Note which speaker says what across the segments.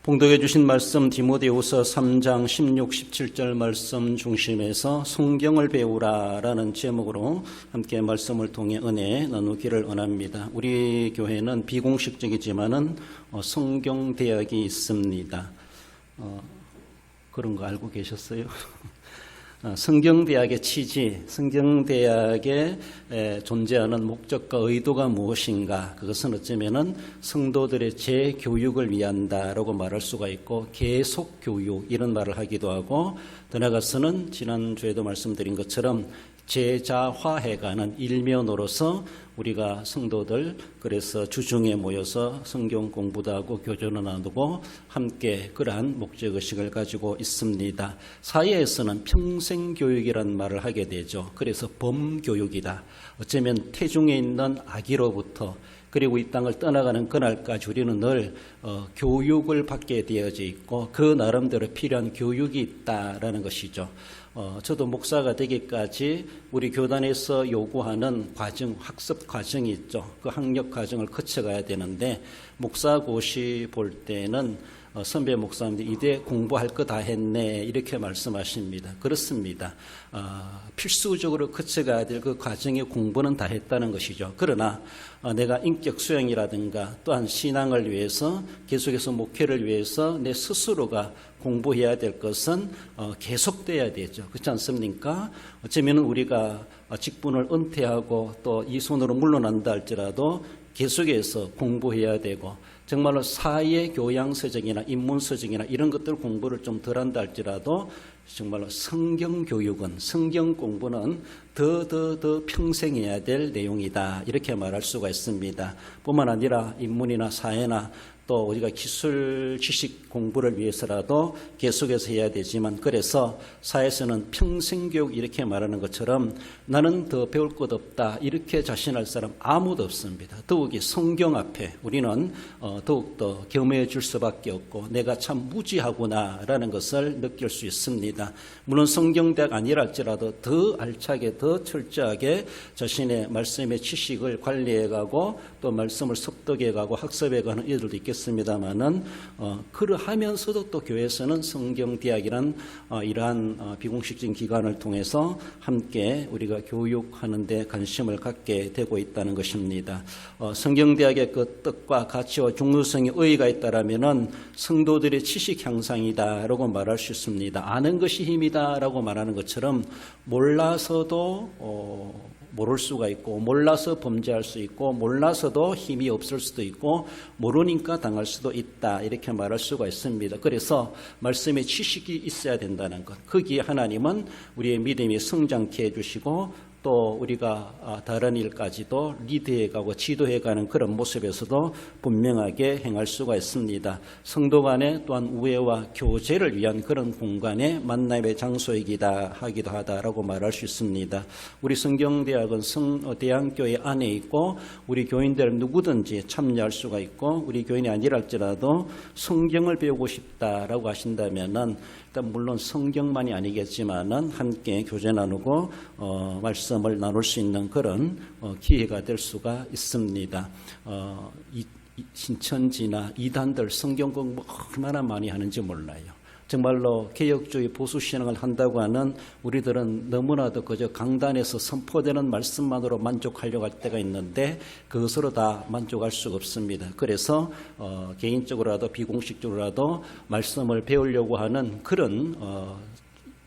Speaker 1: 봉독해 주신 말씀 디모데후서 3장 16, 17절 말씀 중심에서 성경을 배우라라는 제목으로 함께 말씀을 통해 은혜 나누기를 원합니다. 우리 교회는 비공식적이지만은 성경대학이 있습니다. 그런 거 알고 계셨어요? 성경대학의 취지, 성경대학에 존재하는 목적과 의도가 무엇인가? 그것은 어쩌면은 성도들의 재교육을 위한다라고 말할 수가 있고, 계속교육 이런 말을 하기도 하고, 더 나아가서는 지난주에도 말씀드린 것처럼 제자화해가는 일면으로서 우리가 성도들 그래서 주중에 모여서 성경 공부도 하고 교전을 나누고 함께 그러한 목적의식을 가지고 있습니다. 사회에서는 평생교육이라는 말을 하게 되죠. 그래서 범교육이다. 어쩌면 태중에 있는 아기로부터 그리고 이 땅을 떠나가는 그날까지 우리는 늘 교육을 받게 되어져 있고 그 나름대로 필요한 교육이 있다라는 것이죠. 저도 목사가 되기까지 우리 교단에서 요구하는 과정, 학습 과정이 있죠. 그 학력 과정을 거쳐가야 되는데 목사고시 볼 때는 선배 목사님들 이대 공부할 거 다 했네 이렇게 말씀하십니다. 그렇습니다. 필수적으로 거쳐가야 될 그 과정의 공부는 다 했다는 것이죠. 그러나 내가 인격 수양이라든가 또한 신앙을 위해서 계속해서 목회를 위해서 내 스스로가 공부해야 될 것은 계속돼야 되죠. 그렇지 않습니까? 어쩌면 우리가 직분을 은퇴하고 또 이 손으로 물러난다 할지라도 계속해서 공부해야 되고 정말로 사회교양서적이나 인문서적이나 이런 것들 공부를 좀 덜 한다 할지라도 정말로 성경교육은 성경 공부는 더 평생 해야 될 내용이다 이렇게 말할 수가 있습니다. 뿐만 아니라 인문이나 사회나 또 우리가 기술 지식 공부를 위해서라도 계속해서 해야 되지만 그래서 사회에서는 평생교육 이렇게 말하는 것처럼 나는 더 배울 것 없다 이렇게 자신할 사람 아무도 없습니다. 더욱이 성경 앞에 우리는 더욱더 겸해 줄 수밖에 없고 내가 참 무지하구나라는 것을 느낄 수 있습니다. 물론 성경대학 아니라 할지라도 더 알차게 더 철저하게 자신의 말씀의 지식을 관리해가고 또 말씀을 습득해가고 학습해가는 이들도 있겠습니다만은 그러하면서도 또 교회에서는 성경대학이란 이러한 비공식적인 기관을 통해서 함께 우리가 교육하는 데 관심을 갖게 되고 있다는 것입니다. 성경대학의 그 뜻과 가치와 중요성이 의의가 있다라면은 성도들의 지식 향상이다라고 말할 수 있습니다. 아는 것이 힘이다라고 말하는 것처럼 몰라서도 모를 수가 있고 몰라서 범죄할 수 있고 몰라서도 힘이 없을 수도 있고 모르니까 당할 수도 있다 이렇게 말할 수가 있습니다. 그래서 말씀의 지식이 있어야 된다는 것, 거기에 하나님은 우리의 믿음이 성장케 해주시고 또 우리가 다른 일까지도 리드해가고 지도해가는 그런 모습에서도 분명하게 행할 수가 있습니다. 성도 간에 또한 우애와 교제를 위한 그런 공간의 만남의 장소이기도 하다라고 말할 수 있습니다. 우리 성경대학은 대안교회 안에 있고 우리 교인들 누구든지 참여할 수가 있고 우리 교인이 아니라 할지라도 성경을 배우고 싶다라고 하신다면은 일단 물론 성경만이 아니겠지만은 함께 교제 나누고 말씀을 나눌 수 있는 그런 기회가 될 수가 있습니다. 신천지나 이단들 성경 공부 얼마나 많이 하는지 몰라요. 정말로 개혁주의 보수신앙을 한다고 하는 우리들은 너무나도 그저 강단에서 선포되는 말씀만으로 만족하려고 할 때가 있는데 그것으로 다 만족할 수가 없습니다. 그래서 개인적으로라도 비공식적으로라도 말씀을 배우려고 하는 그런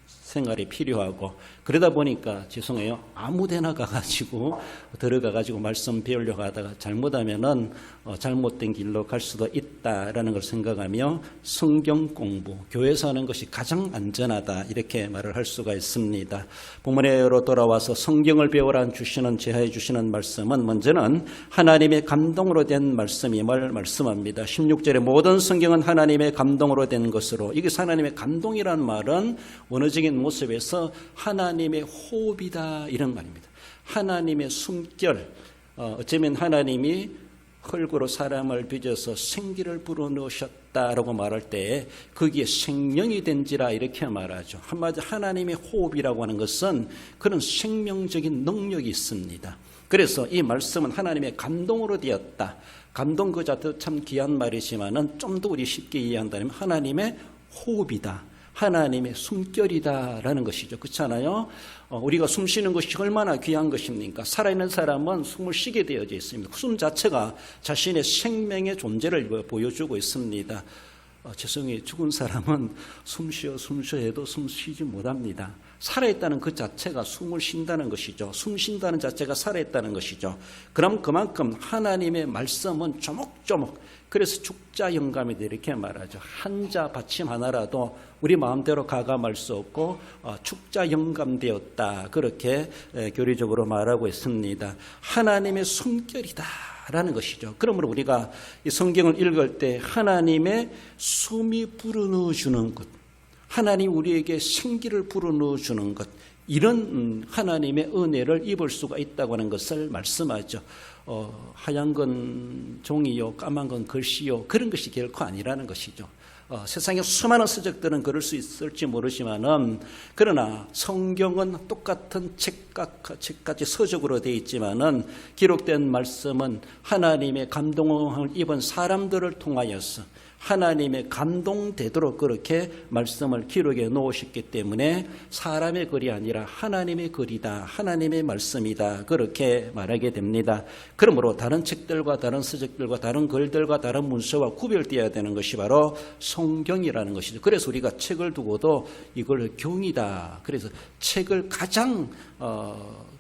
Speaker 1: 생활이 필요하고 그러다 보니까 죄송해요. 아무데나 가가지고 들어가가지고 말씀 배우려고 하다가 잘못하면은 잘못된 길로 갈 수도 있다라는 걸 생각하며 성경 공부, 교회에서 하는 것이 가장 안전하다 이렇게 말을 할 수가 있습니다. 본문으로 돌아와서 성경을 배우라 주시는 제하해 주시는 말씀은 먼저는 하나님의 감동으로 된 말씀임을 말씀합니다. 16절에 모든 성경은 하나님의 감동으로 된 것으로 이게 하나님의 감동이라는 말은 원어적인 모습에서 하나님의 호흡이다 이런 말입니다. 하나님의 숨결 어쩌면 하나님이 흙으로 사람을 빚어서 생기를 불어넣으셨다라고 말할 때 거기에 생명이 된지라 이렇게 말하죠. 한마디로 하나님의 호흡이라고 하는 것은 그런 생명적인 능력이 있습니다. 그래서 이 말씀은 하나님의 감동으로 되었다. 감동 그 자체도 참 귀한 말이지만은 좀 더 우리 쉽게 이해한다면 하나님의 호흡이다. 하나님의 숨결이다라는 것이죠. 그렇잖아요. 우리가 숨 쉬는 것이 얼마나 귀한 것입니까? 살아있는 사람은 숨을 쉬게 되어져 있습니다. 숨 자체가 자신의 생명의 존재를 보여주고 있습니다. 죄송해요. 죽은 사람은 숨 쉬어 해도 숨 쉬지 못합니다. 살아있다는 그 자체가 숨을 쉰다는 것이죠. 숨 쉰다는 자체가 살아있다는 것이죠. 그럼 그만큼 하나님의 말씀은 조목조목, 그래서 죽자 영감이다 이렇게 말하죠. 한자 받침 하나라도 우리 마음대로 가감할 수 없고 죽자 영감되었다, 그렇게 교리적으로 말하고 있습니다. 하나님의 숨결이다 라는 것이죠. 그러므로 우리가 이 성경을 읽을 때 하나님의 숨이 불어넣어주는 것, 하나님 우리에게 생기를 불어넣어주는 것, 이런 하나님의 은혜를 입을 수가 있다고 하는 것을 말씀하죠. 하얀 건 종이요, 까만 건 글씨요, 그런 것이 결코 아니라는 것이죠. 세상에 수많은 서적들은 그럴 수 있을지 모르지만은, 그러나 성경은 똑같은 책까지 서적으로 되어 있지만은 기록된 말씀은 하나님의 감동을 입은 사람들을 통하여서 하나님의 감동되도록 그렇게 말씀을 기록해 놓으셨기 때문에 사람의 글이 아니라 하나님의 글이다, 하나님의 말씀이다, 그렇게 말하게 됩니다. 그러므로 다른 책들과 다른 서적들과 다른 글들과 다른 문서와 구별되어야 되는 것이 바로 성경이라는 것이죠. 그래서 우리가 책을 두고도 이걸 경이다, 그래서 책을 가장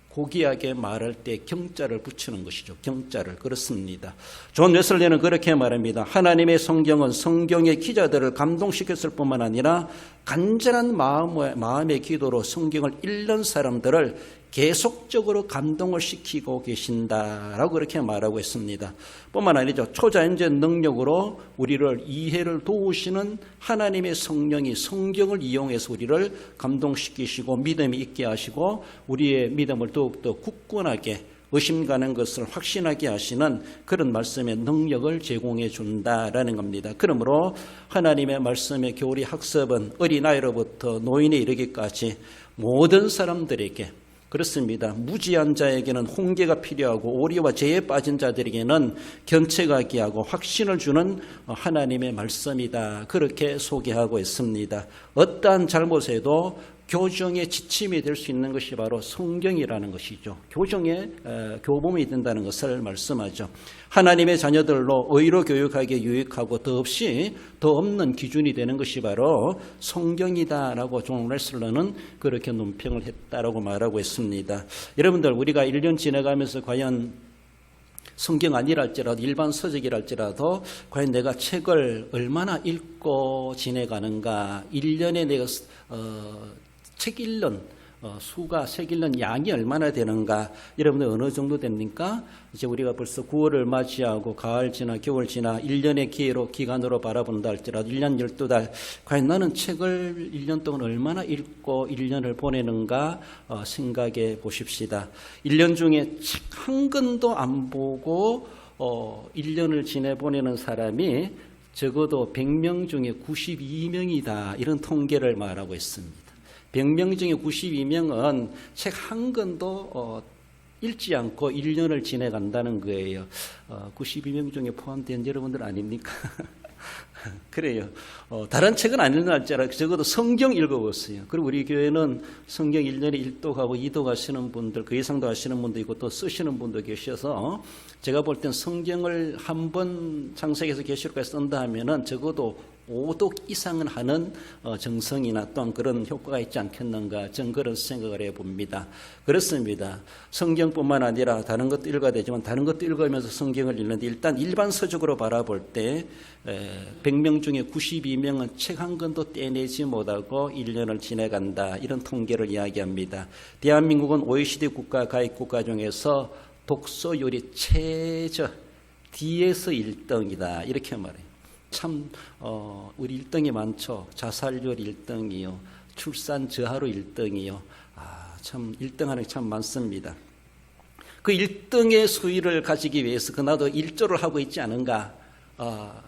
Speaker 1: 고귀하게 말할 때 경자를 붙이는 것이죠. 경자를. 그렇습니다. 존 웨슬리는 그렇게 말합니다. 하나님의 성경은 성경의 기자들을 감동시켰을 뿐만 아니라 간절한 마음의 기도로 성경을 읽는 사람들을 계속적으로 감동을 시키고 계신다라고 그렇게 말하고 있습니다. 뿐만 아니죠. 초자연적 능력으로 우리를 이해를 도우시는 하나님의 성령이 성경을 이용해서 우리를 감동시키시고 믿음이 있게 하시고 우리의 믿음을 더욱더 굳건하게 의심 가는 것을 확신하게 하시는 그런 말씀의 능력을 제공해 준다라는 겁니다. 그러므로 하나님의 말씀의 교리 학습은 어린아이로부터 노인에 이르기까지 모든 사람들에게, 그렇습니다. 무지한 자에게는 홍계가 필요하고 오리와 재에 빠진 자들에게는 견체가 귀하고 확신을 주는 하나님의 말씀이다, 그렇게 소개하고 있습니다. 어떠한 잘못에도 교정의 지침이 될 수 있는 것이 바로 성경이라는 것이죠. 교정의 교범이 된다는 것을 말씀하죠. 하나님의 자녀들로 의로 교육하기에 유익하고 더 없는 기준이 되는 것이 바로 성경이다라고 존 웨슬러는 그렇게 논평을 했다라고 말하고 있습니다. 여러분들, 우리가 1년 지나가면서 과연 성경 아니랄지라도 일반 서적이랄지라도 과연 내가 책을 얼마나 읽고 지내가는가, 1년에 내가 책 읽는 수가, 책 읽는 양이 얼마나 되는가, 여러분들 어느 정도 됩니까? 이제 우리가 벌써 9월을 맞이하고 가을 지나 겨울 지나 1년의 기간으로 바라본다 할지라도 1년 12달, 과연 나는 책을 1년 동안 얼마나 읽고 1년을 보내는가 생각해 보십시다. 1년 중에 책 한 권도 안 보고 1년을 지내보내는 사람이 적어도 100명 중에 92명이다, 이런 통계를 말하고 있습니다. 100명 중에 92명은 책 한 권도 읽지 않고 1년을 지내간다는 거예요. 92명 중에 포함된 여러분들 아닙니까? 그래요. 다른 책은 안 읽을지라도 적어도 성경 읽어봤어요. 그리고 우리 교회는 성경 1년에 1독하고 2독 하시는 분들, 그 이상도 하시는 분도 있고 또 쓰시는 분도 계셔서 제가 볼 땐 성경을 한 번 창세기에서 계시록까지 쓴다 하면은 적어도 5독 이상은 하는 정성이나 또한 그런 효과가 있지 않겠는가, 저는 그런 생각을 해봅니다. 그렇습니다. 성경뿐만 아니라 다른 것도 읽어야 되지만 다른 것도 읽으면서 성경을 읽는데, 일단 일반 서적으로 바라볼 때 100명 중에 92명은 책 한 권도 떼내지 못하고 1년을 지내간다, 이런 통계를 이야기합니다. 대한민국은 OECD 국가 가입 국가 중에서 독서율이 최저 D에서 1등이다, 이렇게 말해요. 참 우리 1등이 많죠. 자살률 1등이요, 출산 저하로 1등이요. 참 1등하는 게 참 많습니다. 그 1등의 수위를 가지기 위해서 나도 일조를 하고 있지 않은가,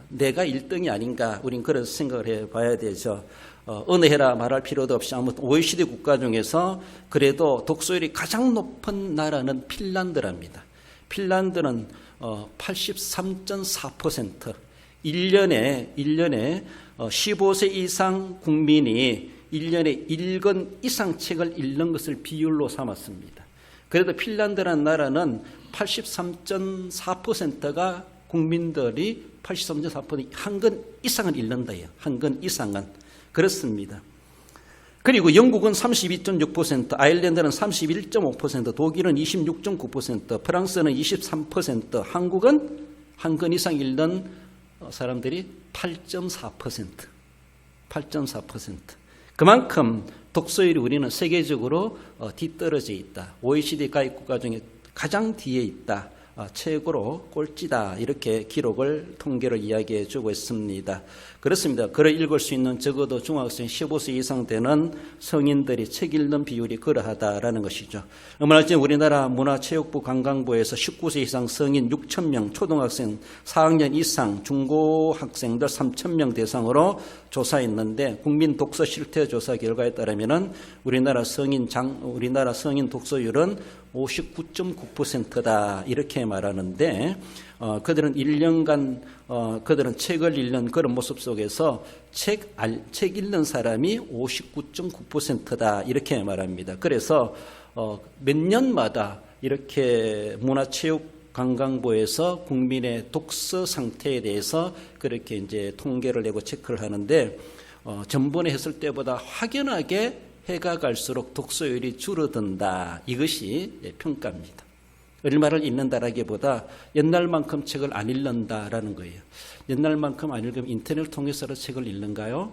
Speaker 1: 내가 1등이 아닌가, 우린 그런 생각을 해봐야 되죠. 어느 해라 말할 필요도 없이 아무튼 OECD 국가 중에서 그래도 독서율이 가장 높은 나라는 핀란드랍니다. 핀란드는 83.4%, 1년에 15세 이상 국민이 1년에 1권 이상 책을 읽는 것을 비율로 삼았습니다. 그래도 핀란드라는 나라는 83.4%가 국민들이 83.4% 한 권 이상은 읽는다요. 한 권 이상은. 그렇습니다. 그리고 영국은 32.6%, 아일랜드는 31.5%, 독일은 26.9%, 프랑스는 23%, 한국은 한 권 이상 읽는 사람들이 8.4%. 그만큼 독서율이 우리는 세계적으로 뒤떨어져 있다. OECD 가입 국가 중에 가장 뒤에 있다. 최고로 꼴찌다. 이렇게 기록을 통계를 이야기해 주고 있습니다. 그렇습니다. 글을 읽을 수 있는 적어도 중학생 15세 이상 되는 성인들이 책 읽는 비율이 그러하다라는 것이죠. 얼마 전에 우리나라 문화체육부 관광부에서 19세 이상 성인 6,000명, 초등학생 4학년 이상, 중고학생들 3,000명 대상으로 조사했는데 국민 독서 실태 조사 결과에 따르면은 우리나라 성인 독서율은 59.9%다 이렇게 말하는데 그들은 1년간 그들은 책을 읽는 그런 모습 속에서 책 읽는 사람이 59.9%다 이렇게 말합니다. 그래서 몇 년마다 이렇게 문화체육관광부에서 국민의 독서 상태에 대해서 그렇게 이제 통계를 내고 체크를 하는데 전번에 했을 때보다 확연하게 해가 갈수록 독서율이 줄어든다. 이것이 평가입니다. 얼마를 읽는다라기보다 옛날만큼 책을 안 읽는다라는 거예요. 옛날만큼 안 읽으면 인터넷을 통해서도 책을 읽는가요?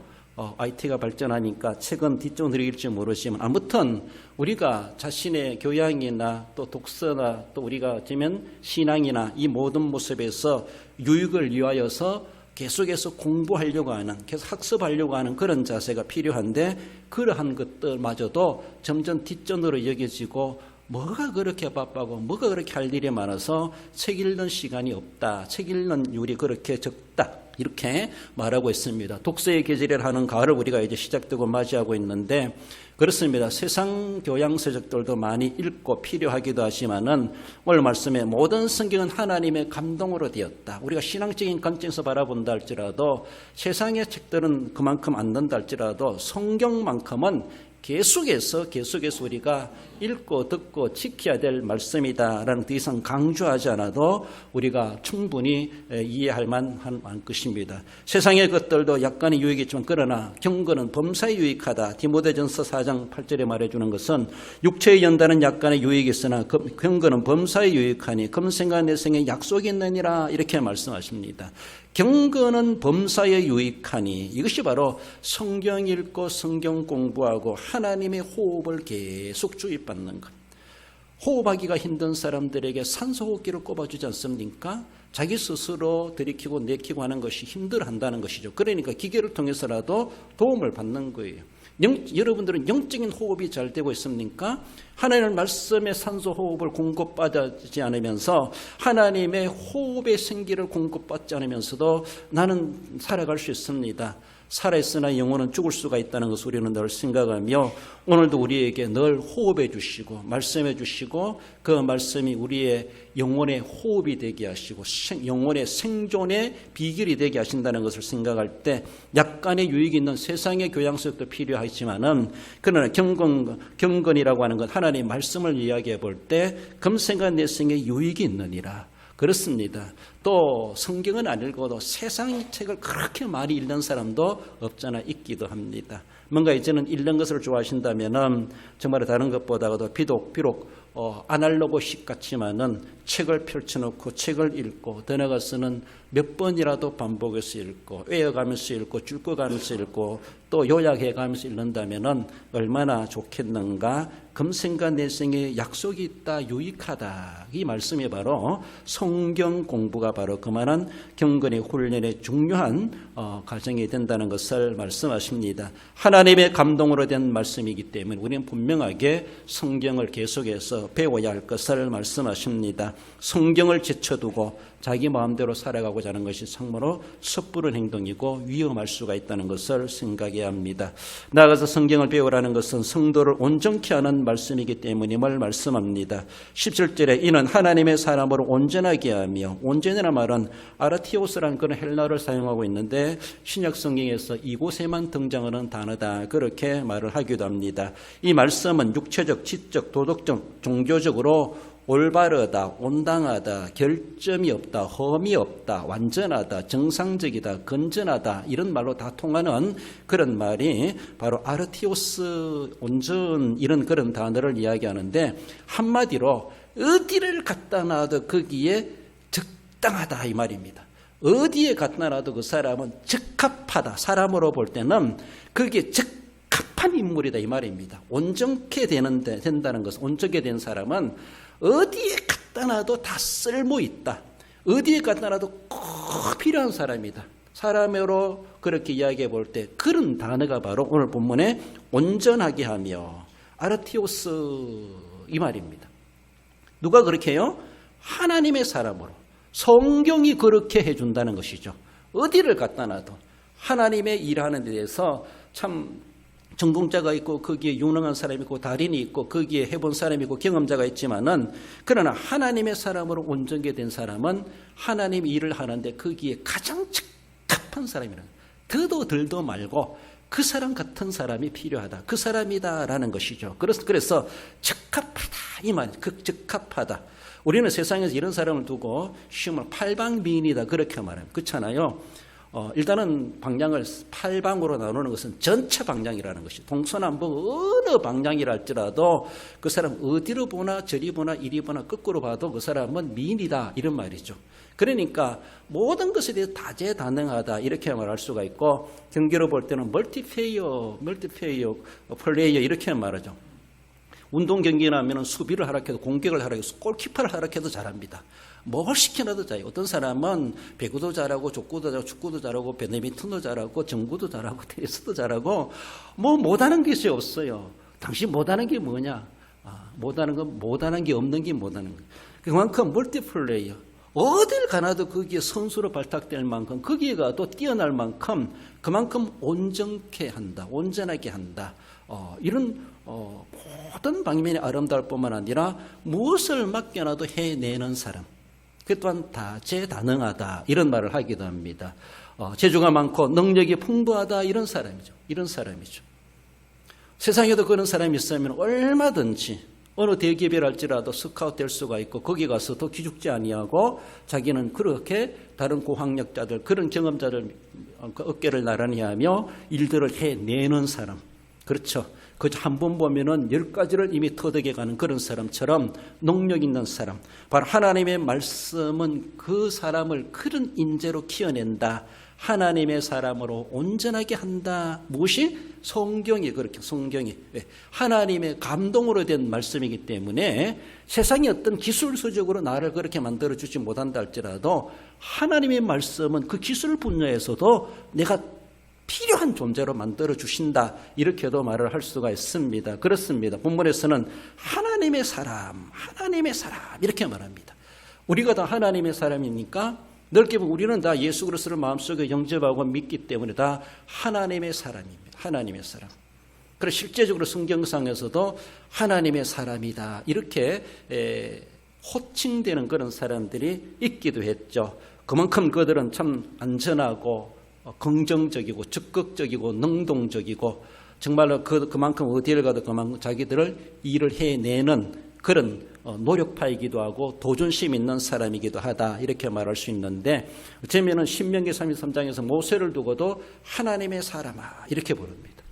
Speaker 1: IT가 발전하니까 책은 뒷전으로 읽을지 모르지만 아무튼 우리가 자신의 교양이나 또 독서나 또 우리가 어쩌면 신앙이나 이 모든 모습에서 유익을 위하여서 계속해서 공부하려고 하는, 계속 학습하려고 하는 그런 자세가 필요한데 그러한 것들마저도 점점 뒷전으로 여겨지고 뭐가 그렇게 바빠고 뭐가 그렇게 할 일이 많아서 책 읽는 시간이 없다. 책 읽는 율이 그렇게 적다. 이렇게 말하고 있습니다. 독서의 계절이라 하는 가을을 우리가 이제 시작되고 맞이하고 있는데 그렇습니다. 세상 교양 서적들도 많이 읽고 필요하기도 하지만은 오늘 말씀에 모든 성경은 하나님의 감동으로 되었다. 우리가 신앙적인 관점에서 바라본다 할지라도 세상의 책들은 그만큼 안 된다 할지라도 성경만큼은 계속해서 우리가 읽고 듣고 지켜야 될 말씀이다라는 더 이상 강조하지 않아도 우리가 충분히 이해할 만한 것입니다. 세상의 것들도 약간의 유익이 있지만 그러나 경건은 범사에 유익하다. 디모데전서 4장 8절에 말해주는 것은 육체의 연단은 약간의 유익이 있으나 경건은 범사에 유익하니 금생과 내생에 약속이 있느니라 이렇게 말씀하십니다. 경건은 범사에 유익하니 이것이 바로 성경 읽고 성경 공부하고 하나님의 호흡을 계속 주입받는 것. 호흡하기가 힘든 사람들에게 산소호흡기를 꼽아주지 않습니까? 자기 스스로 들이키고 내키고 하는 것이 힘들어한다는 것이죠. 그러니까 기계를 통해서라도 도움을 받는 거예요. 여러분들은 영적인 호흡이 잘 되고 있습니까? 하나님의 말씀의 산소 호흡을 공급받지 않으면서 하나님의 호흡의 생기를 공급받지 않으면서도 나는 살아갈 수 있습니다. 살아있으나 영혼은 죽을 수가 있다는 것을 우리는 늘 생각하며 오늘도 우리에게 늘 호흡해 주시고 말씀해 주시고 그 말씀이 우리의 영혼의 호흡이 되게 하시고 영혼의 생존의 비결이 되게 하신다는 것을 생각할 때 약간의 유익이 있는 세상의 교양서도 필요하지만은 그러나 경건이라고 하는 것 하나님의 말씀을 이야기해 볼 때 금생과 내생에 유익이 있느니라. 그렇습니다. 또 성경은 안 읽어도 세상 책을 그렇게 많이 읽는 사람도 없잖아 있기도 합니다. 뭔가 이제는 읽는 것을 좋아하신다면은 정말 다른 것보다도 비록 아날로그식 같지만은 책을 펼쳐놓고 책을 읽고 더 나아가서는 몇 번이라도 반복해서 읽고 외워가면서 읽고 줄거가면서 읽고 또 요약해가면서 읽는다면은 얼마나 좋겠는가. 금생과 내생에 약속이 있다, 유익하다. 이 말씀이 바로 성경 공부가 바로 그만한 경건의 훈련의 중요한 과정이 된다는 것을 말씀하십니다. 하나님의 감동으로 된 말씀이기 때문에 우리는 분명하게 성경을 계속해서 배워야 할 것을 말씀하십니다. 성경을 제쳐두고 자기 마음대로 살아가고자 하는 것이 참으로 섣부른 행동이고 위험할 수가 있다는 것을 생각해야 합니다. 나아가서 성경을 배우라는 것은 성도를 온전케 하는 말씀이기 때문임을 말씀합니다. 17절에 이는 하나님의 사람으로 온전하게 하며, 온전이라는 말은 아르티오스라는 그런 헬라어를 사용하고 있는데 신약 성경에서 이곳에만 등장하는 단어다, 그렇게 말을 하기도 합니다. 이 말씀은 육체적, 지적, 도덕적, 종교적으로 올바르다, 온당하다, 결점이 없다, 험이 없다, 완전하다, 정상적이다, 건전하다, 이런 말로 다 통하는 그런 말이 바로 아르티오스, 온전, 이런 그런 단어를 이야기하는데, 한마디로 어디를 갖다 놔도 거기에 적당하다 이 말입니다. 어디에 갖다 놔도 그 사람은 적합하다, 사람으로 볼 때는 그게 적합한 인물이다 이 말입니다. 온전케 된다는 것은, 온전케 된 사람은 어디에 갖다 놔도 다 쓸모 있다, 어디에 갖다 놔도 꼭 필요한 사람이다, 사람으로 그렇게 이야기해 볼 때 그런 단어가 바로 오늘 본문에 온전하게 하며 아르티오스 이 말입니다. 누가 그렇게 해요? 하나님의 사람으로. 성경이 그렇게 해준다는 것이죠. 어디를 갖다 놔도 하나님의 일하는 데 대해서 참 전공자가 있고 거기에 유능한 사람이 있고 달인이 있고 거기에 해본 사람이 있고 경험자가 있지만은, 그러나 하나님의 사람으로 온전케 된 사람은 하나님 일을 하는데 거기에 가장 적합한 사람이라는, 더도 덜도 말고 그 사람 같은 사람이 필요하다, 그 사람이다라는 것이죠. 그래서 적합하다 이 말, 적합하다. 우리는 세상에서 이런 사람을 두고 쉬운 말 팔방미인이다 그렇게 말합니다. 그렇잖아요. 일단은 방향을 팔방으로 나누는 것은 전체 방향이라는 것이, 동서남북 어느 방향이라 할지라도 그 사람 어디로 보나 저리 보나 이리 보나 거꾸로 봐도 그 사람은 미인이다 이런 말이죠. 그러니까 모든 것에 대해서 다재다능하다 이렇게 말할 수가 있고, 경기로 볼 때는 멀티플레이어 플레이어 이렇게 말하죠. 운동 경기에 나면 수비를 하라 해도 공격을 하라 해도 골키퍼를 하라 해도 잘합니다. 뭘 시켜놔도 잘해요. 어떤 사람은 배구도 잘하고 족구도 잘하고 축구도 잘하고 배드민턴도 잘하고 정구도 잘하고 테니스도 잘하고 뭐 못하는 것이 없어요. 당신 못하는 게 뭐냐? 못하는 건 못하는 게 없는 게 못하는 거예요. 그만큼 멀티플레이어, 어딜 가나도 거기에 선수로 발탁될 만큼, 거기에 가도 뛰어날 만큼 그만큼 온전케 한다, 온전하게 한다. 이런 모든 방면이 아름다울 뿐만 아니라 무엇을 맡겨놔도 해내는 사람, 그 또한 다재다능하다 이런 말을 하기도 합니다. 재주가 많고 능력이 풍부하다 이런 사람이죠. 이런 사람이죠. 세상에도 그런 사람이 있으면 얼마든지 어느 대기업이랄지라도 스카우트 될 수가 있고, 거기 가서 더 기죽지 아니하고 자기는 그렇게 다른 고학력자들, 그런 경험자들 어깨를 나란히 하며 일들을 해내는 사람. 그렇죠. 그 한 번 보면은 10가지를 이미 터득해 가는 그런 사람처럼 능력 있는 사람. 바로 하나님의 말씀은 그 사람을 그런 인재로 키워낸다. 하나님의 사람으로 온전하게 한다. 무엇이? 성경이 그렇게, 성경이 하나님의 감동으로 된 말씀이기 때문에 세상의 어떤 기술서적으로 나를 그렇게 만들어주지 못한다 할지라도 하나님의 말씀은 그 기술 분야에서도 내가 필요한 존재로 만들어주신다, 이렇게도 말을 할 수가 있습니다. 그렇습니다. 본문에서는 하나님의 사람 이렇게 말합니다. 우리가 다 하나님의 사람이니까 넓게 보면 우리는 다 예수 그리스도를 마음속에 영접하고 믿기 때문에 다 하나님의 사람입니다. 하나님의 사람. 그래서 실제적으로 성경상에서도 하나님의 사람이다 이렇게 호칭되는 그런 사람들이 있기도 했죠. 그만큼 그들은 참 안전하고 긍정적이고 적극적이고 능동적이고 정말로 그만큼 어디를 가도 그만큼 자기들을 일을 해내는 그런 노력파이기도 하고 도전심 있는 사람이기도 하다 이렇게 말할 수 있는데, 어쩌면은 신명기 33장에서 모세를 두고도 하나님의 사람아 이렇게 부릅니다.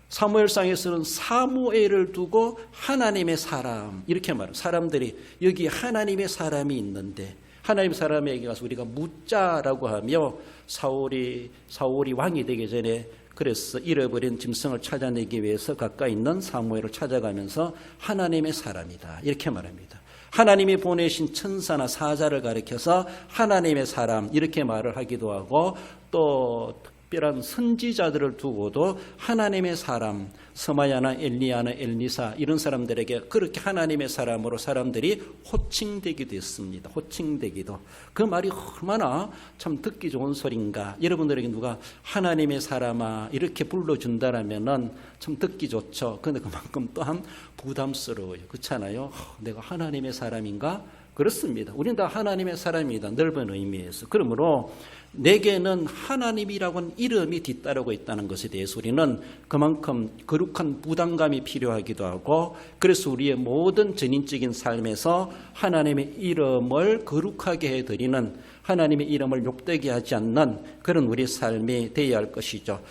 Speaker 1: 사무엘상에서는 사무엘을 두고 하나님의 사람 이렇게 말해요. 사람들이 여기 하나님의 사람이 있는데 하나님 사람에게 가서 우리가 묻자라고 하며 사울이 왕이 되기 전에 그래서 잃어버린 짐승을 찾아내기 위해서 가까이 있는 사무엘을 찾아가면서 하나님의 사람이다 이렇게 말합니다. 하나님이 보내신 천사나 사자를 가리켜서 하나님의 사람 이렇게 말을 하기도 하고, 또 특별한 선지자들을 두고도 하나님의 사람, 서마야나 엘리야나 엘리사 이런 사람들에게 그렇게 하나님의 사람으로 사람들이 호칭되기도 했습니다. 호칭되기도. 그 말이 얼마나 참 듣기 좋은 소린가. 여러분들에게 누가 하나님의 사람아 이렇게 불러준다라면은 참 듣기 좋죠. 그런데 그만큼 또한 부담스러워요. 그렇잖아요. 내가 하나님의 사람인가? 그렇습니다. 우리는 다 하나님의 사람입니다. 넓은 의미에서. 그러므로 내게는 하나님이라고는 이름이 뒤따르고 있다는 것에 대해서 우리는 그만큼 거룩한 부담감이 필요하기도 하고, 그래서 우리의 모든 전인적인 삶에서 하나님의 이름을 거룩하게 해드리는, 하나님의 이름을 욕되게 하지 않는 그런 우리의 삶이 되어야 할 것이죠.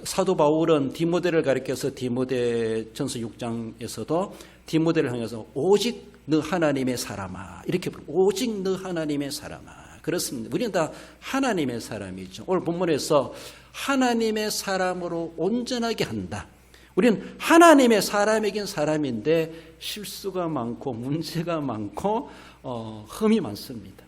Speaker 1: 사도 바울은 디모데를 가리켜서 디모데전서 6장에서도 디모데를 향해서 오직 너 하나님의 사람아 이렇게 부르고, 오직 너 하나님의 사람아. 그렇습니다. 우리는 다 하나님의 사람이죠. 오늘 본문에서 하나님의 사람으로 온전하게 한다. 우리는 하나님의 사람이긴 사람인데 실수가 많고 문제가 많고 흠이 많습니다.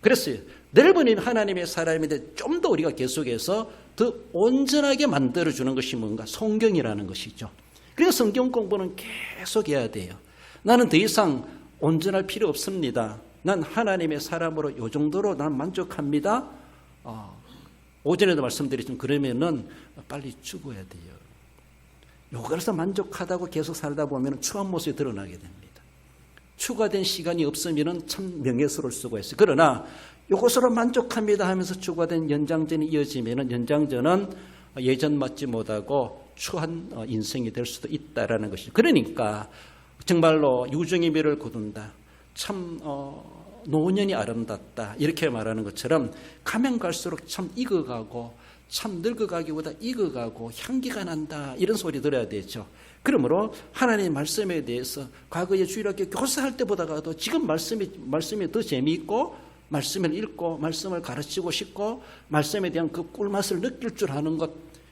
Speaker 1: 그래서 넓은 하나님의 사람인데 좀 더 우리가 계속해서 더 온전하게 만들어주는 것이 뭔가? 성경이라는 것이죠. 그래서 성경 공부는 계속 해야 돼요. 나는 더 이상 온전할 필요 없습니다. 난 하나님의 사람으로 이 정도로 난 만족합니다. 오전에도 말씀드렸지만 그러면은 빨리 죽어야 돼요. 요거에서 만족하다고 계속 살다 보면 추한 모습이 드러나게 됩니다. 추가된 시간이 없으면 참 명예스러울 수가 있어요. 그러나 요것으로 만족합니다 하면서 추가된 연장전이 이어지면 연장전은 예전 맞지 못하고 추한 인생이 될 수도 있다라는 것이죠. 그러니까 정말로 유정의 미를 거둔다. 참 노년이 아름답다 이렇게 말하는 것처럼 가면 갈수록 참 익어가고 참 늙어가기보다 익어가고 향기가 난다 이런 소리 들어야 되죠. 그러므로 하나님의 말씀에 대해서 과거에 주일학교 교사할 때보다도 지금 말씀이 더 재미있고 말씀을 읽고 말씀을 가르치고 싶고 말씀에 대한 그 꿀맛을 느낄 줄 아는 것,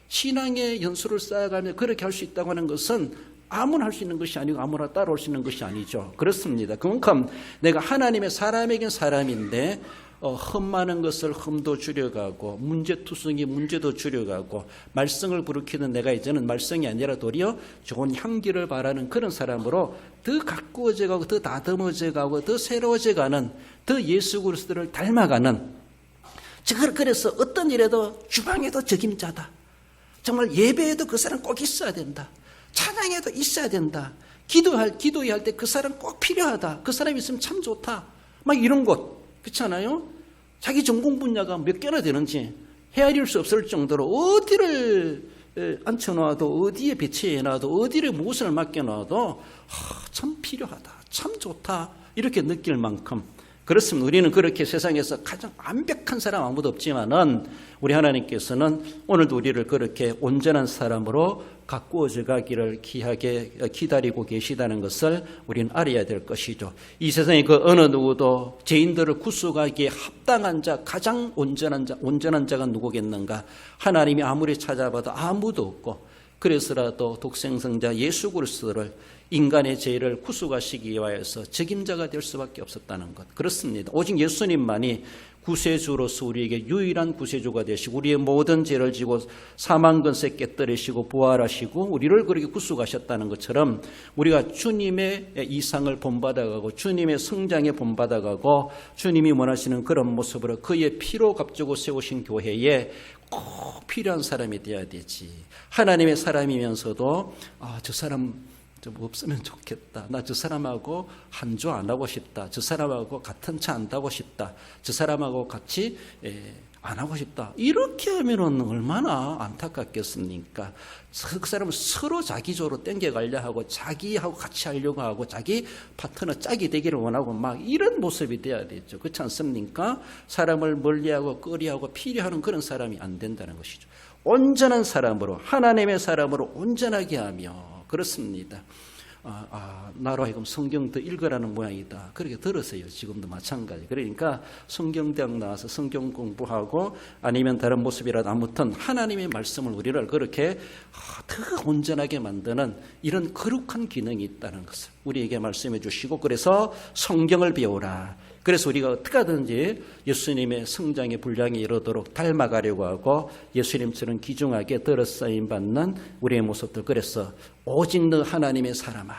Speaker 1: 신앙의 연수를 쌓아가며 그렇게 할 수 있다고 하는 것은 아무나 할 수 있는 것이 아니고 아무나 따라올 수 있는 것이 아니죠. 그렇습니다. 그만큼 내가 하나님의 사람이긴 사람인데 흠 많은 것을 흠도 줄여가고 문제투성이 문제도 줄여가고 말썽을 부르키는 내가 이제는 말썽이 아니라 도리어 좋은 향기를 바라는 그런 사람으로 더 가꾸어져가고 더 다듬어져가고 더 새로워져가는 더 예수 그리스도를 닮아가는, 그래서 어떤 일에도 주방에도 적임자다. 정말 예배에도 그 사람 꼭 있어야 된다. 찬양에도 있어야 된다. 기도해야 할 때 그 사람 꼭 필요하다. 그 사람이 있으면 참 좋다. 막 이런 것. 그렇잖아요? 자기 전공 분야가 몇 개나 되는지 헤아릴 수 없을 정도로 어디를 앉혀놔도 어디에 배치해놔도 어디를 무엇을 맡겨놔도 참 필요하다. 참 좋다. 이렇게 느낄 만큼. 그렇습니다. 우리는 그렇게 세상에서 가장 완벽한 사람 아무도 없지만은 우리 하나님께서는 오늘도 우리를 그렇게 온전한 사람으로 가꾸어져 가기를 귀하게 기다리고 계시다는 것을 우리는 알아야 될 것이죠. 이 세상에 그 어느 누구도 죄인들을 구속하기에 합당한 자, 가장 온전한 자가 누구겠는가? 하나님이 아무리 찾아봐도 아무도 없고, 그래서라도 독생성자 예수 그리스도를 인간의 죄를 구속하시기 위하여서 적임자가 될 수밖에 없었다는 것. 그렇습니다. 오직 예수님만이 구세주로서 우리에게 유일한 구세주가 되시고 우리의 모든 죄를 지고 사망권세 깨뜨리시고 부활하시고 우리를 그렇게 구속하셨다는 것처럼 우리가 주님의 이상을 본받아가고 주님의 성장에 본받아가고 주님이 원하시는 그런 모습으로 그의 피로 값주고 세우신 교회에 꼭 필요한 사람이 되어야 되지. 하나님의 사람이면서도 저 사람 좀 없으면 좋겠다. 나 저 사람하고 한조 안 하고 싶다. 저 사람하고 같은 차 안 타고 싶다. 저 사람하고 같이 안 하고 싶다. 이렇게 하면은 얼마나 안타깝겠습니까? 그 사람은 서로 자기적으로 땡겨가려 하고 자기하고 같이 하려고 하고 자기 파트너 짝이 되기를 원하고 막 이런 모습이 돼야 되죠. 그렇지 않습니까? 사람을 멀리하고 꺼리하고 필요하는 그런 사람이 안 된다는 것이죠. 온전한 사람으로, 하나님의 사람으로 온전하게 하며, 그렇습니다. 나로 하여금 성경 더 읽으라는 모양이다. 그렇게 들으세요. 지금도 마찬가지. 그러니까 성경대학 나와서 성경 공부하고 아니면 다른 모습이라도 아무튼 하나님의 말씀을 우리를 그렇게 더 온전하게 만드는 이런 거룩한 기능이 있다는 것을 우리에게 말씀해 주시고, 그래서 성경을 배우라. 그래서 우리가 어떻게 하든지 예수님의 성장의 분량에 이르도록 닮아가려고 하고 예수님처럼 귀중하게 들어쓰임 받는 우리의 모습들, 그래서 오직 너 하나님의 사람아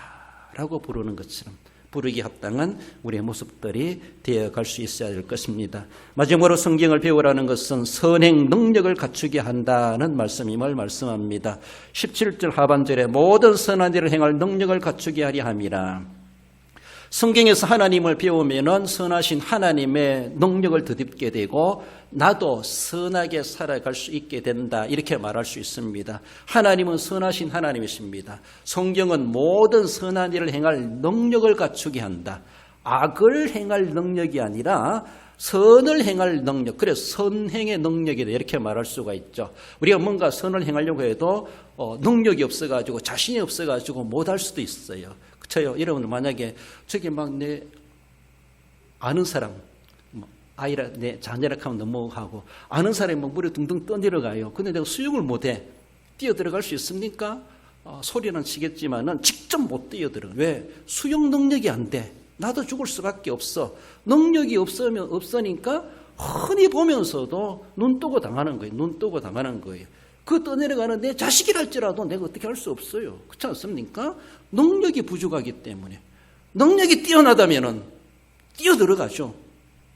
Speaker 1: 라고 부르는 것처럼 부르기 합당한 우리의 모습들이 되어갈 수 있어야 될 것입니다. 마지막으로 성경을 배우라는 것은 선행 능력을 갖추게 한다는 말씀임을 말씀합니다. 17절 하반절에 모든 선한 일을 행할 능력을 갖추게 하리 함이라. 성경에서 하나님을 배우면은 선하신 하나님의 능력을 덧입게 되고 나도 선하게 살아갈 수 있게 된다, 이렇게 말할 수 있습니다. 하나님은 선하신 하나님이십니다. 성경은 모든 선한 일을 행할 능력을 갖추게 한다. 악을 행할 능력이 아니라 선을 행할 능력, 그래서 선행의 능력이다, 이렇게 말할 수가 있죠. 우리가 뭔가 선을 행하려고 해도 능력이 없어가지고 자신이 없어가지고 못할 수도 있어요. 그렇죠? 여러분 만약에 저기 막 내 아는 사람, 아이라 내 자녀라 하면 넘어가고 아는 사람이 막 물에 둥둥 떠내려가요. 근데 내가 수영을 못해. 뛰어 들어갈 수 있습니까? 소리는 치겠지만은 직접 못 뛰어 들어. 왜? 수영 능력이 안 돼. 나도 죽을 수밖에 없어. 능력이 없으니까 흔히 보면서도 눈 뜨고 당하는 거예요. 눈 뜨고 당하는 거예요. 그 떠내려가는 내 자식이랄지라도 내가 어떻게 할 수 없어요. 그렇지 않습니까? 능력이 부족하기 때문에. 능력이 뛰어나다면은 뛰어 들어가죠.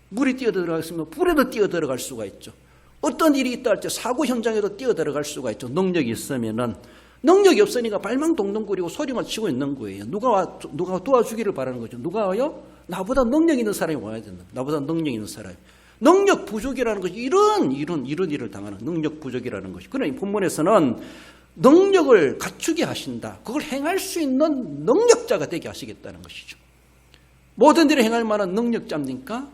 Speaker 1: 물이 뛰어 들어갔으면 불에도 뛰어 들어갈 수가 있죠. 어떤 일이 있다 할지 사고 현장에도 뛰어 들어갈 수가 있죠. 능력이 있으면은. 능력이 없으니까 발망 동동거리고 소리만 치고 있는 거예요. 누가 도와주기를 바라는 거죠. 누가 와요? 나보다 능력 있는 사람이 와야 된다. 나보다 능력 있는 사람이. 능력 부족이라는 것이 이런 일을 당하는 능력 부족이라는 것이. 그러나 이 본문에서는 능력을 갖추게 하신다. 그걸 행할 수 있는 능력자가 되게 하시겠다는 것이죠. 모든 일을 행할 만한 능력자입니까?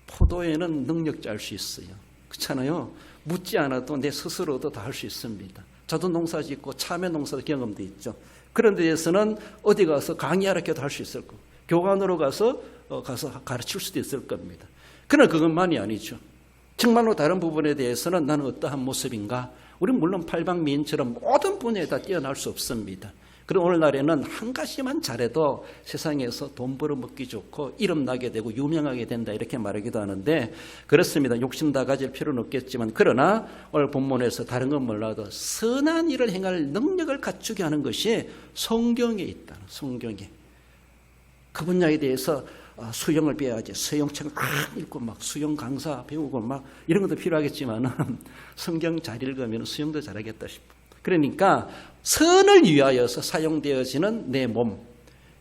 Speaker 1: 포도에는 능력자일 수 있어요. 그렇잖아요. 묻지 않아도 내 스스로도 다 할 수 있습니다. 저도 농사 짓고 참외 농사도 경험도 있죠. 그런 데에서는 어디 가서 강의하라 해도 할 수 있을 거고 교관으로 가서 가르칠 수도 있을 겁니다. 그러나 그것만이 아니죠. 정말로 다른 부분에 대해서는 나는 어떠한 모습인가? 우리는 물론 팔방미인처럼 모든 분야에 다 뛰어날 수 없습니다. 그럼 오늘날에는 한 가지만 잘해도 세상에서 돈 벌어먹기 좋고 이름 나게 되고 유명하게 된다, 이렇게 말하기도 하는데 그렇습니다. 욕심 다 가질 필요는 없겠지만 그러나 오늘 본문에서 다른 건 몰라도 선한 일을 행할 능력을 갖추게 하는 것이 성경에 있다. 성경에. 그 분야에 대해서 수영을 배워야지. 수영책을 막 읽고 막 수영 강사 배우고 막 이런 것도 필요하겠지만 성경 잘 읽으면 수영도 잘하겠다 싶어. 그러니까 선을 위하여서 사용되어지는 내 몸,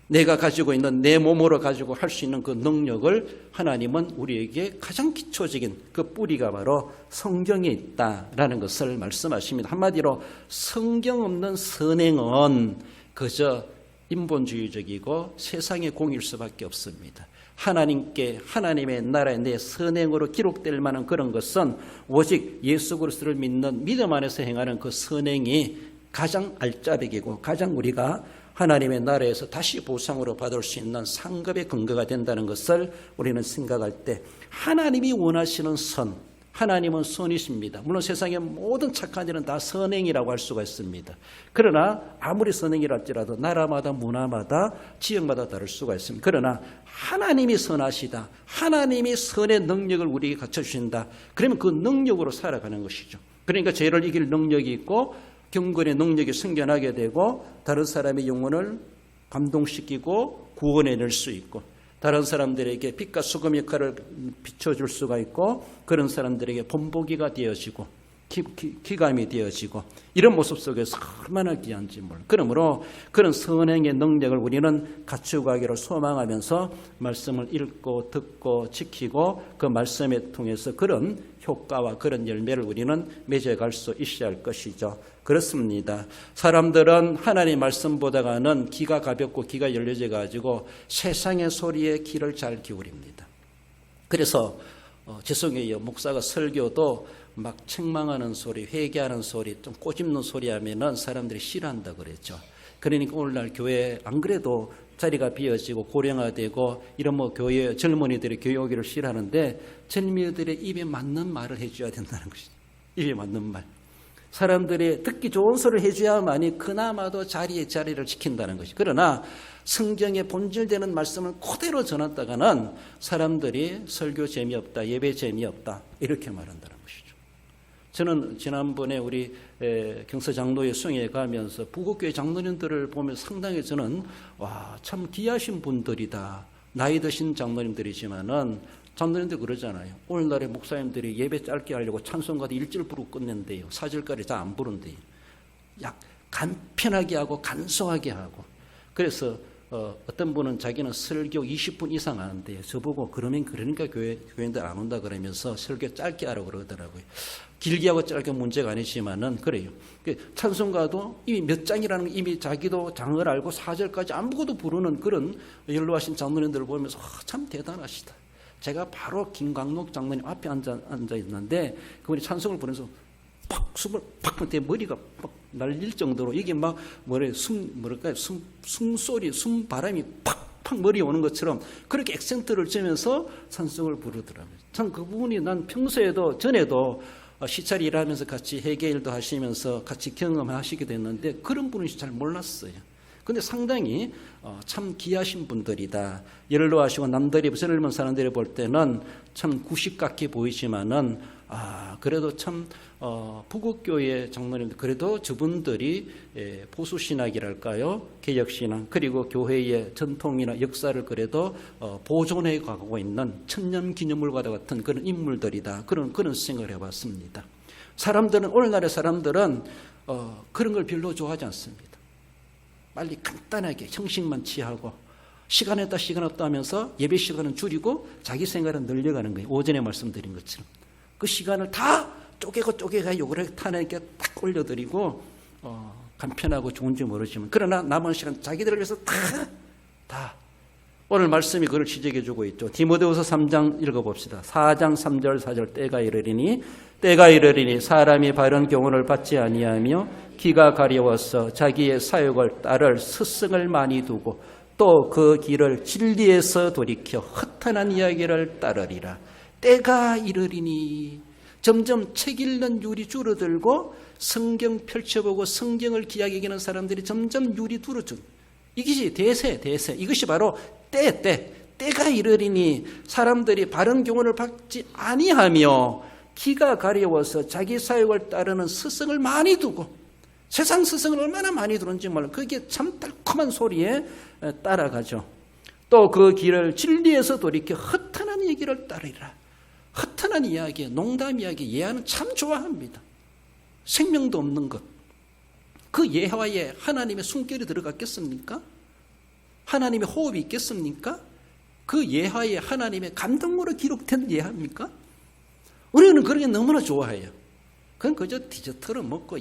Speaker 1: 내가 가지고 있는 내 몸으로 가지고 할 수 있는 그 능력을 하나님은 우리에게 가장 기초적인 그 뿌리가 바로 성경에 있다라는 것을 말씀하십니다. 한마디로 성경 없는 선행은 그저 인본주의적이고 세상의 공일 수밖에 없습니다. 하나님께 하나님의 나라에 내 선행으로 기록될 만한 그런 것은 오직 예수 그리스도를 믿는 믿음 안에서 행하는 그 선행이 가장 알짜배기고 가장 우리가 하나님의 나라에서 다시 보상으로 받을 수 있는 상급의 근거가 된다는 것을 우리는 생각할 때 하나님이 원하시는 선, 하나님은 선이십니다. 물론 세상의 모든 착한 일은 다 선행이라고 할 수가 있습니다. 그러나 아무리 선행이라 할지라도 나라마다 문화마다 지역마다 다를 수가 있습니다. 그러나 하나님이 선하시다. 하나님이 선의 능력을 우리에게 갖춰주신다. 그러면 그 능력으로 살아가는 것이죠. 그러니까 죄를 이길 능력이 있고 경건의 능력이 생겨나게 되고 다른 사람의 영혼을 감동시키고 구원해낼 수 있고 다른 사람들에게 빛과 소금 역할을 비춰줄 수가 있고 그런 사람들에게 본보기가 되어지고 기감이 되어지고 이런 모습 속에서 얼마나 귀한지 몰라. 그러므로 그런 선행의 능력을 우리는 갖추고 가기를 소망하면서 말씀을 읽고 듣고 지키고 그 말씀에 통해서 그런 효과와 그런 열매를 우리는 맺어갈 수 있어야 할 것이죠. 그렇습니다. 사람들은 하나님 말씀보다는 귀가 가볍고 귀가 열려져 가지고 세상의 소리에 귀를 잘 기울입니다. 그래서 죄송해요. 목사가 설교도 막 책망하는 소리, 회개하는 소리, 좀 꼬집는 소리 하면은 사람들이 싫어한다 그랬죠. 그러니까 오늘날 교회 안 그래도 자리가 비어지고 고령화되고 이런 교회 젊은이들이 교회 오기를 싫어하는데 젊은이들의 입에 맞는 말을 해줘야 된다는 것이죠. 입에 맞는 말. 사람들이 듣기 좋은 소리를 해줘야만이 그나마도 자리를 지킨다는 것이. 그러나 성경의 본질되는 말씀을 그대로 전했다가는 사람들이 설교 재미없다, 예배 재미없다 이렇게 말한다는 것이죠. 저는 지난번에 우리 경서 장로의 수행에 가면서 부곡교회 장로님들을 보면 상당히 저는 참 귀하신 분들이다. 나이 드신 장로님들이지만은 장로님들 그러잖아요. 오늘날의 목사님들이 예배 짧게 하려고 찬송가도 1절 부르고 끝낸대요. 4절까지 다 안 부른대요. 간편하게 하고 간소하게 하고. 그래서 어떤 분은 자기는 설교 20분 이상 하는데 저보고 그러니까 교회인들 안 온다 그러면서 설교 짧게 하라고 그러더라고요. 길게 하고 짧게 문제가 아니지만은 그래요. 찬송가도 이미 몇 장이라는 거 이미 자기도 장을 알고 4절까지 아무것도 부르는 그런 연로하신 장로님들을 보면서 참 대단하시다. 제가 바로 김광록 장로님 앞에 앉아 있는데 그분이 찬송을 부르면서 팍 숨을 팍 내 머리가 막 날릴 정도로 이게 막 숨소리, 숨바람이 팍팍 머리에 오는 것처럼 그렇게 액센트를 주면서 찬송을 부르더라고요. 참 그 부분이 난 평소에도 전에도 시찰 일하면서 같이 회계 일도 하시면서 같이 경험하시게 됐는데 그런 분인지 잘 몰랐어요. 근데 상당히 참 귀하신 분들이다. 연로하시고 남들이 젊은 사람들이 볼 때는 참 구식같게 보이지만은 그래도 참 부곡교회 장로님들 그래도 저분들이 보수신학이랄까요, 개혁신학 그리고 교회의 전통이나 역사를 그래도 보존해 가고 있는 천년기념물과 같은 그런 인물들이다. 그런 생각을 해봤습니다. 오늘날의 사람들은 그런 걸 별로 좋아하지 않습니다. 빨리 간단하게 형식만 취하고 시간 없다 하면서 예배 시간은 줄이고 자기 생활은 늘려가는 거예요. 오전에 말씀드린 것처럼 그 시간을 다 쪼개가 요구를 타내게 딱 올려드리고 간편하고 좋은지 모르지만 그러나 남은 시간 자기들을 위해서 다 오늘 말씀이 그걸 지적해 주고 있죠. 디모데후서 3장 읽어봅시다. 4장 3절 4절 때가 이르리니 사람이 바른 교훈을 받지 아니하며 기가 가려워서 자기의 사욕을 따를 스승을 많이 두고 또 그 길을 진리에서 돌이켜 허탄한 이야기를 따르리라. 때가 이르리니 점점 책 읽는 율이 줄어들고 성경 펼쳐보고 성경을 귀하게 여기는 사람들이 점점 율이 줄어든 이것이 대세 이것이 바로 때가 이르리니 사람들이 바른 교훈을 받지 아니하며 기가 가려워서 자기 사욕을 따르는 스승을 많이 두고 세상 스승을 얼마나 많이 들었는지 몰라. 그게 참 달콤한 소리에 따라가죠. 또 그 길을 진리에서 돌이켜 허탄한 얘기를 따르리라. 허탄한 이야기, 농담 이야기, 예화는 참 좋아합니다. 생명도 없는 것. 그 예화에 하나님의 숨결이 들어갔겠습니까? 하나님의 호흡이 있겠습니까? 그 예화에 하나님의 감동으로 기록된 예화입니까? 우리는 그런 게 너무나 좋아해요. 그건 그저 디저트를 먹고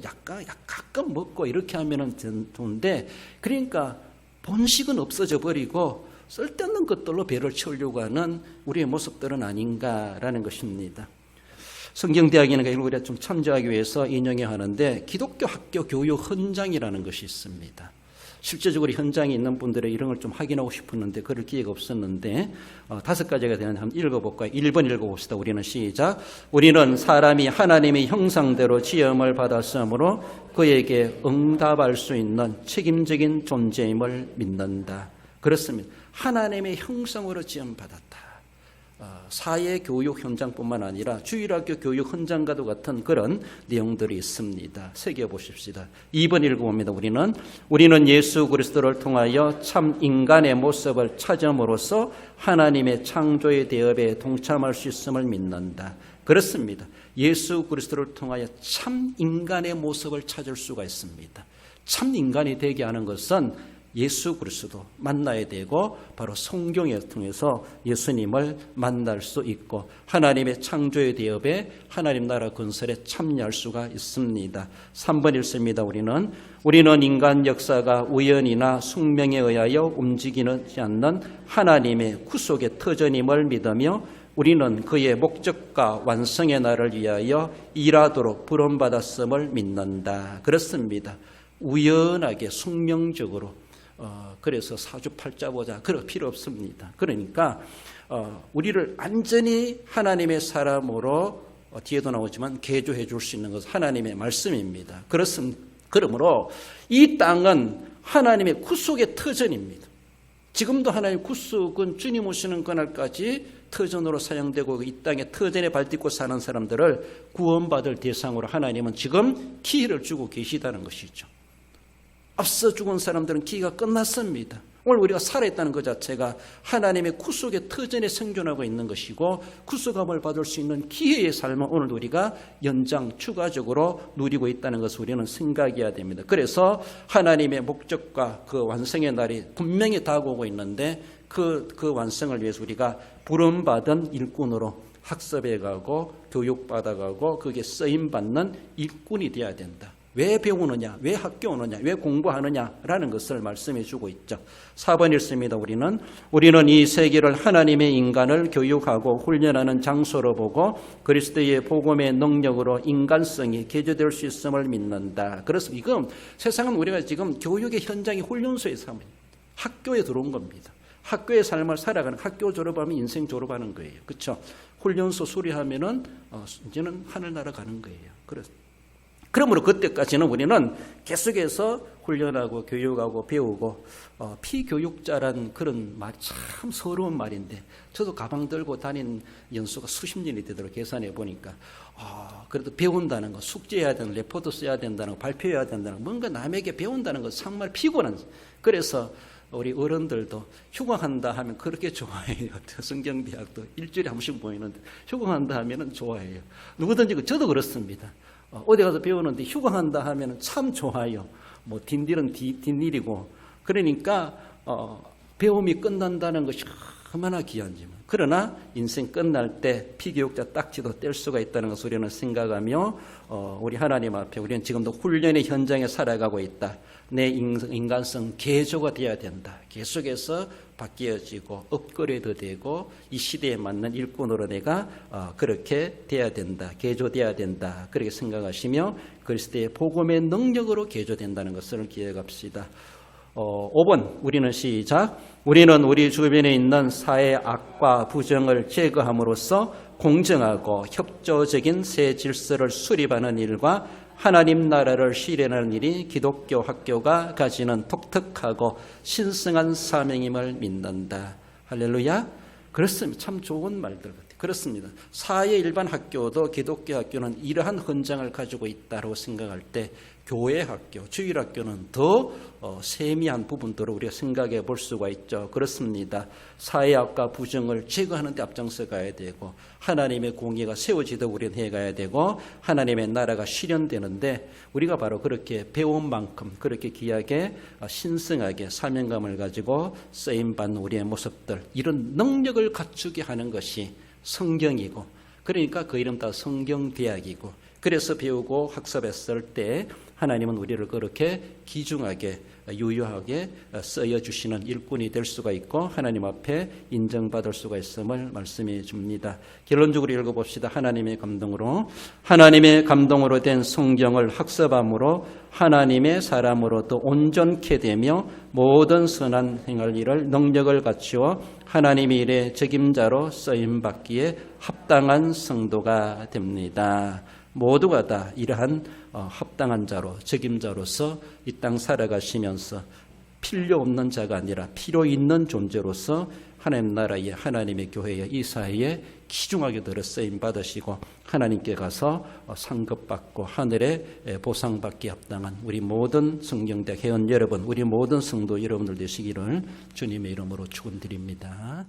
Speaker 1: 가끔 먹고 이렇게 하면 좋은데 그러니까 본식은 없어져 버리고 쓸데없는 것들로 배를 채우려고 하는 우리의 모습들은 아닌가라는 것입니다. 성경대학에는 우리가 좀 참조하기 위해서 인용해야 하는데 기독교 학교 교육 헌장이라는 것이 있습니다. 실제적으로 현장에 있는 분들의 이런 걸 좀 확인하고 싶었는데 그럴 기회가 없었는데 5가지가 되는데 한번 읽어볼까요? 1번 읽어봅시다. 우리는 시작. 우리는 사람이 하나님의 형상대로 지음을 받았으므로 그에게 응답할 수 있는 책임적인 존재임을 믿는다. 그렇습니다. 하나님의 형상으로 지음받았다. 사회교육 현장뿐만 아니라 주일학교 교육 현장과도 같은 그런 내용들이 있습니다. 새겨보십시다. 2번 읽어봅니다. 우리는 예수 그리스도를 통하여 참 인간의 모습을 찾음으로써 하나님의 창조의 대업에 동참할 수 있음을 믿는다. 그렇습니다. 예수 그리스도를 통하여 참 인간의 모습을 찾을 수가 있습니다. 참 인간이 되게 하는 것은 예수 그리스도 만나야 되고 바로 성경에 통해서 예수님을 만날 수 있고 하나님의 창조의 대업에 하나님 나라 건설에 참여할 수가 있습니다. 3번 읽습니다. 우리는 인간 역사가 우연이나 숙명에 의하여 움직이지 않는 하나님의 구속의 터전임을 믿으며 우리는 그의 목적과 완성의 날을 위하여 일하도록 부름받았음을 믿는다. 그렇습니다. 우연하게 숙명적으로 그래서 사주팔자보자 그럴 필요 없습니다. 그러니까 우리를 완전히 하나님의 사람으로 뒤에도 나오지만 개조해 줄 수 있는 것은 하나님의 말씀입니다. 그러므로 이 땅은 하나님의 구속의 터전입니다. 지금도 하나님의 구속은 주님 오시는 그날까지 터전으로 사용되고 이 땅에 터전에 발딛고 사는 사람들을 구원받을 대상으로 하나님은 지금 기회를 주고 계시다는 것이죠. 앞서 죽은 사람들은 기회가 끝났습니다. 오늘 우리가 살아있다는 것 자체가 하나님의 구속의 터전에 생존하고 있는 것이고 구속함을 받을 수 있는 기회의 삶을 오늘 우리가 연장 추가적으로 누리고 있다는 것을 우리는 생각해야 됩니다. 그래서 하나님의 목적과 그 완성의 날이 분명히 다가오고 있는데 그 완성을 위해서 우리가 부름받은 일꾼으로 학습해 가고 교육받아가고 거기에 쓰임받는 일꾼이 되어야 된다. 왜 배우느냐, 왜 학교 오느냐, 왜 공부하느냐라는 것을 말씀해 주고 있죠. 4번 읽습니다. 우리는 이 세계를 하나님의 인간을 교육하고 훈련하는 장소로 보고 그리스도의 복음의 능력으로 인간성이 개조될 수 있음을 믿는다. 그래서 이건 세상은 우리가 지금 교육의 현장이 훈련소의 삶입니다. 학교에 들어온 겁니다. 학교의 삶을 살아가는, 학교 졸업하면 인생 졸업하는 거예요. 그렇죠? 훈련소 수리하면은 이제는 하늘나라 가는 거예요. 그러므로 그때까지는 우리는 계속해서 훈련하고 교육하고 배우고 피교육자란 그런 말 참 서러운 말인데 저도 가방 들고 다닌 연수가 수십 년이 되도록 계산해 보니까 그래도 배운다는 거, 숙제해야 되는, 레포트 써야 된다는 거, 발표해야 된다는 거, 뭔가 남에게 배운다는 거 정말 피곤한. 그래서 우리 어른들도 휴강한다 하면 그렇게 좋아해요. 성경대학도 일주일에 한 번씩 모이는데 휴강한다 하면 좋아해요. 누구든지 저도 그렇습니다. 어디 가서 배우는데 휴강한다 하면 참 좋아요. 뭐 뒷일은 뒷일이고 그러니까 배움이 끝난다는 것이 얼마나 귀한지. 그러나 인생 끝날 때 피교육자 딱지도 뗄 수가 있다는 것을 우리는 생각하며 우리 하나님 앞에 우리는 지금도 훈련의 현장에 살아가고 있다. 내 인간성 개조가 되어야 된다. 계속해서 바뀌어지고 업그레이드 되고 이 시대에 맞는 일꾼으로 내가 그렇게 돼야 된다. 개조돼야 된다. 그렇게 생각하시며 그리스도의 복음의 능력으로 개조된다는 것을 기억합시다. 5번 우리는 시작. 우리는 우리 주변에 있는 사회 악과 부정을 제거함으로써 공정하고 협조적인 새 질서를 수립하는 일과 하나님 나라를 실현하는 일이 기독교 학교가 가지는 독특하고 신성한 사명임을 믿는다. 할렐루야. 그렇습니다. 참 좋은 말들 같아요. 그렇습니다. 사회 일반 학교도 기독교 학교는 이러한 헌장을 가지고 있다고 생각할 때 교회 학교, 주일학교는 더 세미한 부분들을 우리가 생각해 볼 수가 있죠. 그렇습니다. 사회악과 부정을 제거하는 데 앞장서 가야 되고 하나님의 공의가 세워지도록 우리는 해가야 되고 하나님의 나라가 실현되는데 우리가 바로 그렇게 배운 만큼 그렇게 귀하게 신성하게 사명감을 가지고 쓰임받는 우리의 모습들, 이런 능력을 갖추게 하는 것이 성경이고, 그러니까 그 이름 다 성경대학이고, 그래서 배우고 학습했을 때 하나님은 우리를 그렇게 귀중하게 유효하게 쓰여주시는 일꾼이 될 수가 있고 하나님 앞에 인정받을 수가 있음을 말씀해 줍니다. 결론적으로 읽어봅시다. 하나님의 감동으로 된 성경을 학습함으로 하나님의 사람으로도 온전케 되며 모든 선한 행할 일을 능력을 갖추어 하나님의 일의 책임자로 쓰임받기에 합당한 성도가 됩니다. 모두가 다 이러한 합당한 자로, 책임자로서 이 땅 살아가시면서 필요 없는 자가 아니라 필요 있는 존재로서 하나님 나라의, 하나님의 교회의 이 사회에 귀중하게 들어 쓰임 받으시고 하나님께 가서 상급받고 하늘에 보상받기 합당한 우리 모든 성경대 회원 여러분, 우리 모든 성도 여러분들 되시기를 주님의 이름으로 축원드립니다.